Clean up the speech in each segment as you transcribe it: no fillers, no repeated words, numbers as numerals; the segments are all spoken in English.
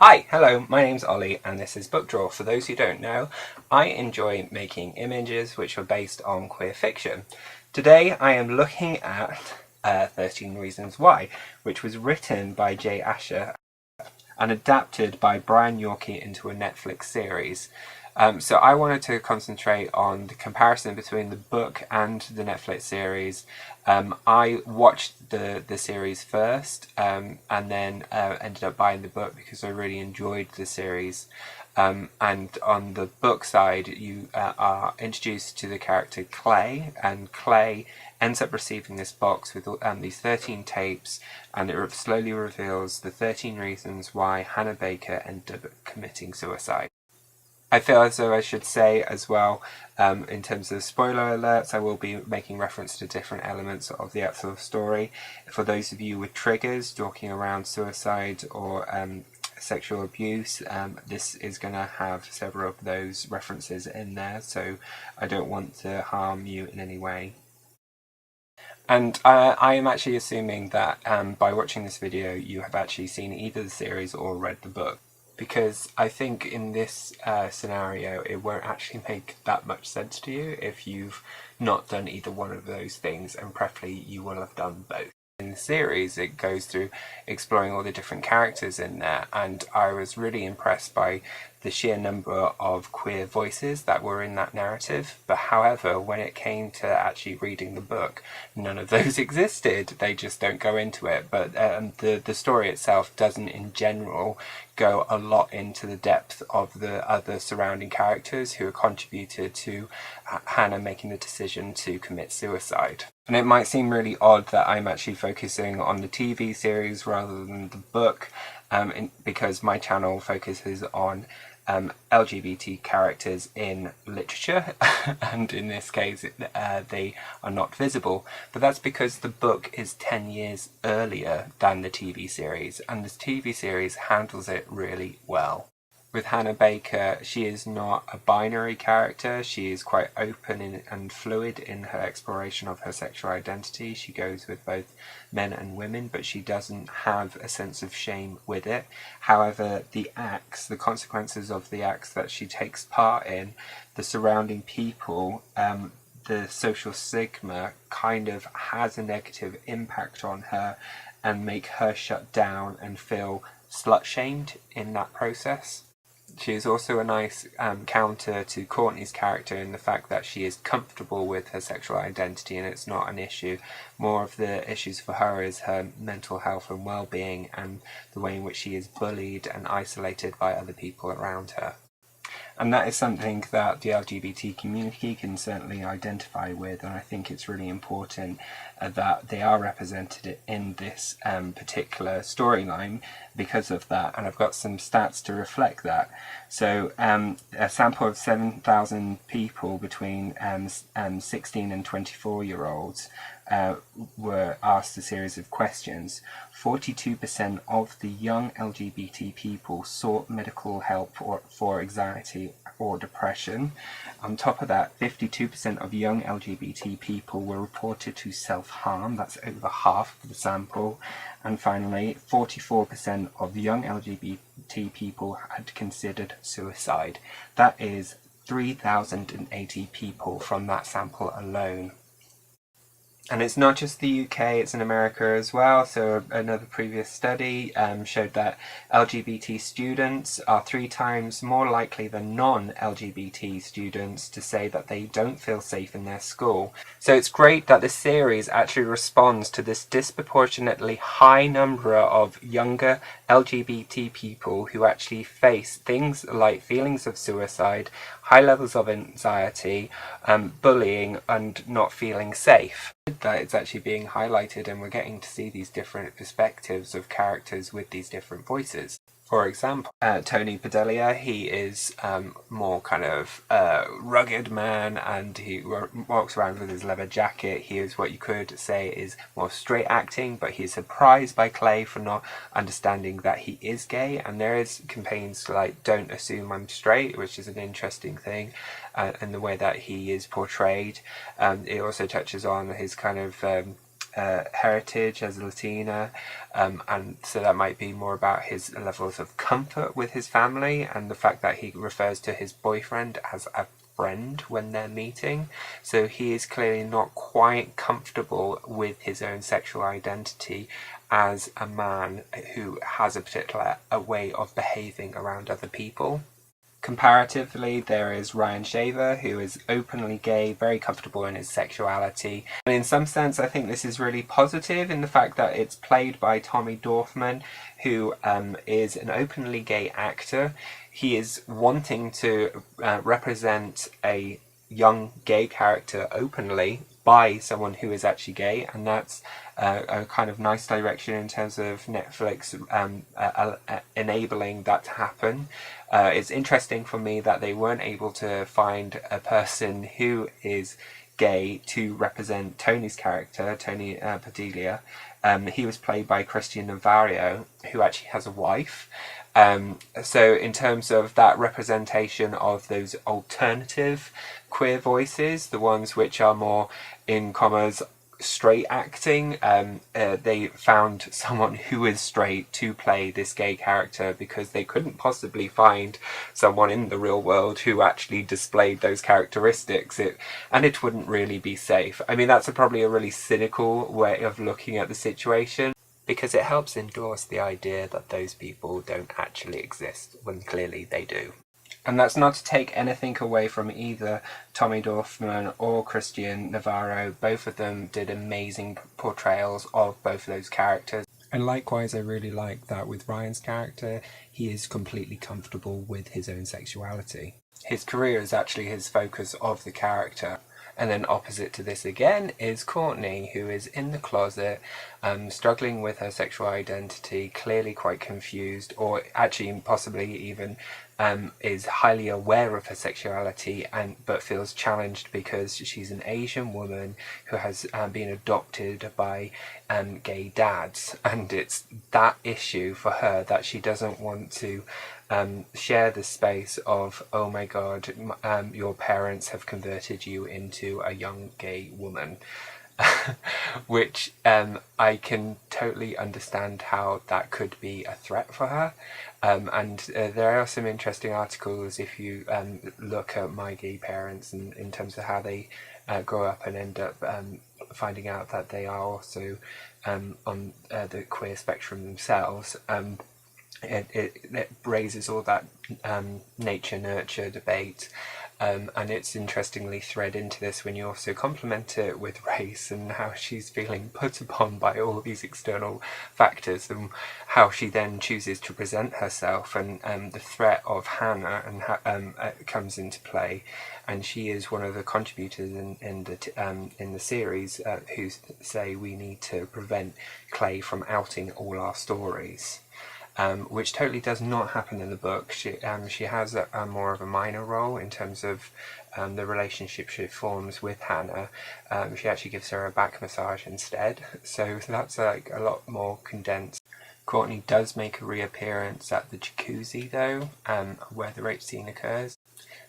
Hi, hello, my name's Ollie and this is Book Draw. For those who don't know, I enjoy making images which are based on queer fiction. Today I am looking at 13 Reasons Why, which was written by Jay Asher and adapted by Brian Yorkie into a Netflix series. So I wanted to concentrate on the comparison between the book and the Netflix series. I watched the series first and then ended up buying the book because I really enjoyed the series. And on the book side, you are introduced to the character Clay, and Clay ends up receiving this box with these 13 tapes, and it slowly reveals the 13 reasons why Hannah Baker ended up committing suicide. I feel as though I should say as well, in terms of spoiler alerts, I will be making reference to different elements of the actual story. For those of you with triggers talking around suicide or sexual abuse, this is going to have several of those references in there, so I don't want to harm you in any way. And I am actually assuming that by watching this video you have actually seen either the series or read the book, because I think in this scenario it won't actually make that much sense to you if you've not done either one of those things, and preferably you will have done both. In the series it goes through exploring all the different characters in there, and I was really impressed by the sheer number of queer voices that were in that narrative. But however, when it came to actually reading the book, none of those existed. They just don't go into it. But the story itself doesn't in general go a lot into the depth of the other surrounding characters who have contributed to Hannah making the decision to commit suicide. And it might seem really odd that I'm actually focusing on the TV series rather than the book, because my channel focuses on LGBT characters in literature, and in this case they are not visible. But that's because the book is 10 years earlier than the TV series, and the TV series handles it really well. With Hannah Baker, she is not a binary character. She is quite open and fluid in her exploration of her sexual identity. She goes with both men and women, but she doesn't have a sense of shame with it. However, the acts, the consequences of the acts that she takes part in, the surrounding people, the social stigma kind of has a negative impact on her and make her shut down and feel slut-shamed in that process. She is also a nice counter to Courtney's character in the fact that she is comfortable with her sexual identity and it's not an issue. More of the issues for her is her mental health and well-being and the way in which she is bullied and isolated by other people around her. And that is something that the LGBT community can certainly identify with, and I think it's really important that they are represented in this particular storyline because of that, and I've got some stats to reflect that. So a sample of 7,000 people between 16 and 24-year-olds were asked a series of questions. 42% of the young LGBT people sought medical help for anxiety or depression. On top of that, 52% of young LGBT people were reported to self-harm. That's over half of the sample. And finally, 44% of young LGBT people had considered suicide. That is 3,080 people from that sample alone. And it's not just the UK, it's in America as well. So another previous study showed that LGBT students are 3 times more likely than non-LGBT students to say that they don't feel safe in their school. So it's great that this series actually responds to this disproportionately high number of younger LGBT people who actually face things like feelings of suicide, high levels of anxiety, bullying, and not feeling safe. That it's actually being highlighted and we're getting to see these different perspectives of characters with these different voices. For example, Tony Fidelia, he is more kind of rugged man, and he walks around with his leather jacket. He is what you could say is more straight acting, but he's surprised by Clay for not understanding that he is gay, and there is campaigns like "Don't Assume I'm Straight," which is an interesting thing, and the way that he is portrayed. It also touches on his kind of heritage as a Latina, and so that might be more about his levels of comfort with his family and the fact that he refers to his boyfriend as a friend when they're meeting. So he is clearly not quite comfortable with his own sexual identity as a man who has a particular way of behaving around other people. Comparatively, there is Ryan Shaver, who is openly gay, very comfortable in his sexuality. And in some sense, I think this is really positive in the fact that it's played by Tommy Dorfman, who is an openly gay actor. He is wanting to represent a young gay character openly by someone who is actually gay, and that's a kind of nice direction in terms of Netflix enabling that to happen. It's interesting for me that they weren't able to find a person who is gay to represent Tony's character, Tony Fidelia. He was played by Christian Navarro, who actually has a wife. So in terms of that representation of those alternative queer voices, the ones which are more, in commas, straight acting, they found someone who is straight to play this gay character because they couldn't possibly find someone in the real world who actually displayed those characteristics, and it wouldn't really be safe. I mean, that's probably a really cynical way of looking at the situation, because it helps endorse the idea that those people don't actually exist when clearly they do. And that's not to take anything away from either Tommy Dorfman or Christian Navarro. Both of them did amazing portrayals of both of those characters. And likewise, I really like that with Ryan's character, he is completely comfortable with his own sexuality. His career is actually his focus of the character. And then opposite to this again is Courtney, who is in the closet, struggling with her sexual identity, clearly quite confused, or actually possibly even is highly aware of her sexuality, but feels challenged because she's an Asian woman who has been adopted by gay dads, and it's that issue for her that she doesn't want to share the space of, oh my god, your parents have converted you into a young gay woman. Which I can totally understand how that could be a threat for her. And there are some interesting articles if you look at my gay parents and in terms of how they grow up and end up finding out that they are also on the queer spectrum themselves. It raises all that nature-nurture debate, and it's interestingly thread into this when you also complement it with race and how she's feeling put upon by all these external factors, and how she then chooses to present herself, and the threat of Hannah and comes into play, and she is one of the contributors in the series who say we need to prevent Clay from outing all our stories. Which totally does not happen in the book. She has a more of a minor role in terms of the relationship she forms with Hannah. She actually gives her a back massage instead, so that's like a lot more condensed. Courtney does make a reappearance at the jacuzzi though, where the rape scene occurs.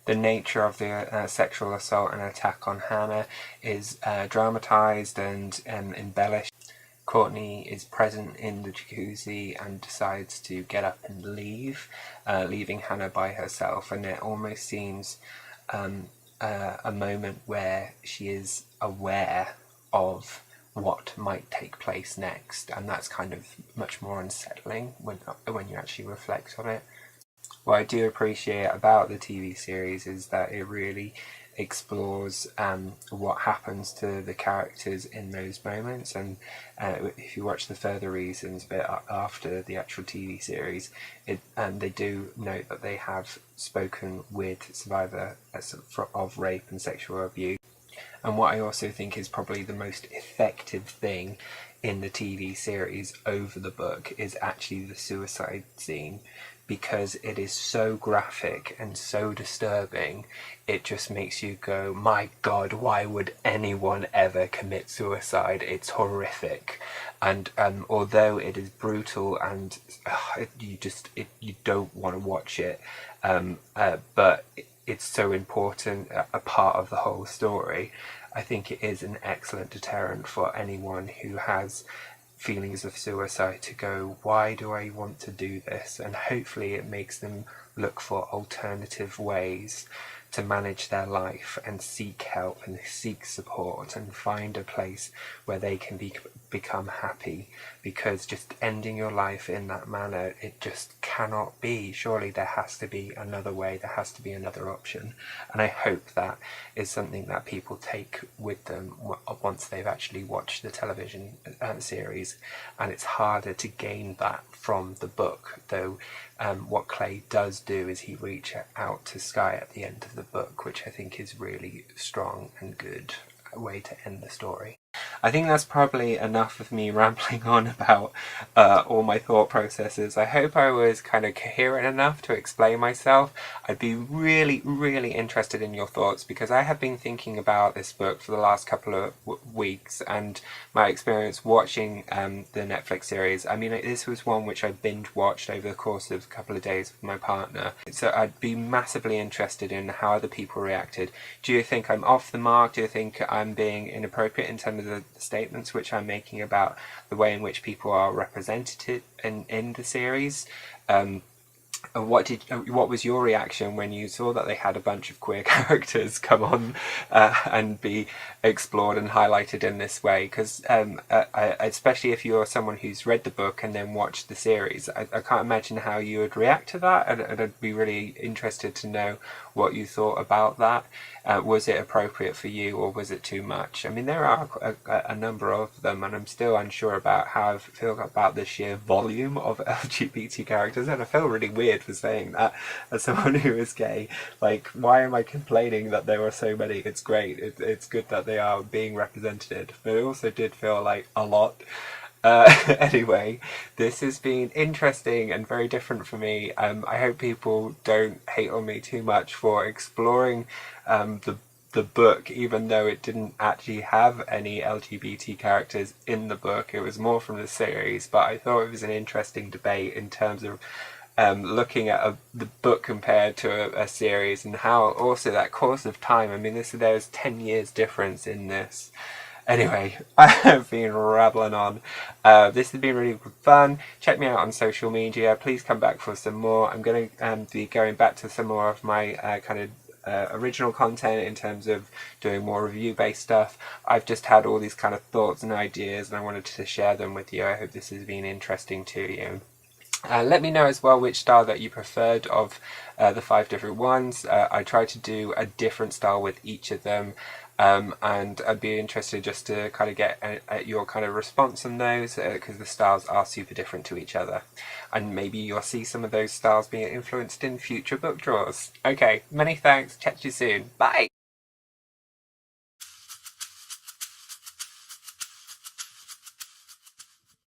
The nature of the sexual assault and attack on Hannah is dramatised and embellished. Courtney is present in the jacuzzi and decides to get up and leave, leaving Hannah by herself, and it almost seems a moment where she is aware of what might take place next, and that's kind of much more unsettling when you actually reflect on it. What I do appreciate about the TV series is that it really explores what happens to the characters in those moments, and if you watch the further reasons a bit after the actual TV series, they do note that they have spoken with survivor of rape and sexual abuse. And what I also think is probably the most effective thing in the TV series over the book is actually the suicide scene, because it is so graphic and so disturbing. It just makes you go, my god, why would anyone ever commit suicide? It's horrific. And although it is brutal and you don't want to watch it, but it's so important a part of the whole story. I think it is an excellent deterrent for anyone who has feelings of suicide to go, why do I want to do this? And hopefully it makes them look for alternative ways to manage their life and seek help and seek support and find a place where they can become happy, because just ending your life in that manner, it just cannot be. Surely there has to be another way, there has to be another option, and I hope that is something that people take with them once they've actually watched the television series. And it's harder to gain that from the book, though. What Clay does do is he reaches out to Sky at the end of the book, which I think is really strong and good way to end the story. I think that's probably enough of me rambling on about all my thought processes. I hope I was kind of coherent enough to explain myself. I'd be really, really interested in your thoughts, because I have been thinking about this book for the last couple of weeks, and my experience watching the Netflix series. I mean, this was one which I binge watched over the course of a couple of days with my partner. So I'd be massively interested in how other people reacted. Do you think I'm off the mark? Do you think I'm being inappropriate in terms of the statements which I'm making about the way in which people are represented in the series? What was your reaction when you saw that they had a bunch of queer characters come on and be explored and highlighted in this way? Because especially if you're someone who's read the book and then watched the series, I can't imagine how you would react to that, and I'd be really interested to know what you thought about that. Was it appropriate for you, or was it too much? I mean, there are a number of them, and I'm still unsure about how I feel about the sheer volume of LGBT characters, and I feel really weird for saying that as someone who is gay. Like, why am I complaining that there are so many? It's great. It's good that they are being represented, but it also did feel like a lot. Anyway, this has been interesting and very different for me. I hope people don't hate on me too much for exploring the book, even though it didn't actually have any LGBT characters in the book. It was more from the series, but I thought it was an interesting debate in terms of looking at the book compared to a series, and how also that course of time. I mean, there's 10 years difference in this. Anyway, I have been rambling on. This has been really fun. Check me out on social media. Please come back for some more. I'm going to be going back to some more of my kind of original content in terms of doing more review-based stuff. I've just had all these kind of thoughts and ideas, and I wanted to share them with you. I hope this has been interesting to you. Let me know as well which style that you preferred of the 5 different ones. I tried to do a different style with each of them. And I'd be interested just to kind of get your kind of response on those, because the styles are super different to each other, and maybe you'll see some of those styles being influenced in future book draws. Okay, many thanks, chat to you soon, bye!